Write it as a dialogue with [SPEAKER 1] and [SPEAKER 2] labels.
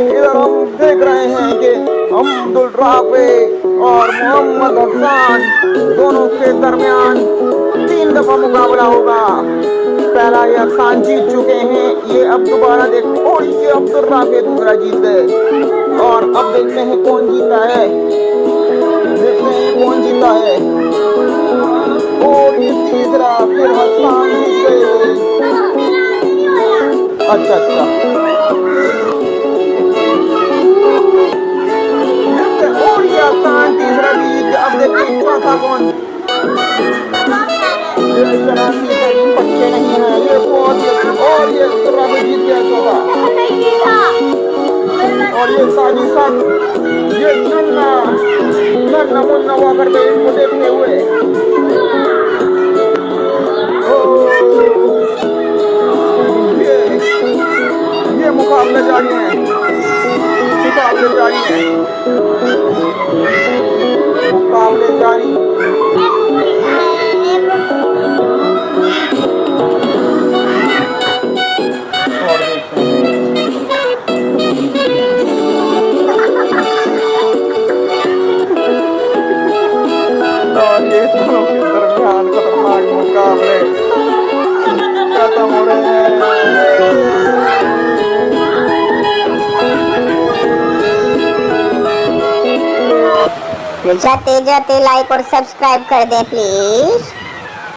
[SPEAKER 1] इधर हम देख रहे हैं कि अब्दुल राफे और मोहम्मद हसन दोनों के दरमियान 3 दफा मुकाबला होगा। पहला ये हसन जीत चुके हैं, ये अब दोबारा देख, और ये अब्दुल राफे दूसरा जीत गए। और अब देखते हैं कौन जीता है, देखते हैं कौन जीता है। और ये तीसरा फिर हसन जीत गए। अच्छा अच्छा, और ये हसन तीसरा जीत। अब देखते हैं चौथा कौन। ये शरारती तरीन बच्चे नहीं है, ये बहुत, और ये अब्दुल राफे जीत गया चौथा। और ये साजी साथ ये नन्ना नन्ना मुन्ना हुआ करते इनको देखते हुए। ये मुकाबले जारी हैं, मुकाबले जारी हैं, मुकाबले जारी। और देखते हैं और ये दोनों के दरमियान खतरनाक मुकाबले खत्म हो रहे हैं।
[SPEAKER 2] जाते जाते लाइक और सब्सक्राइब कर दें प्लीज।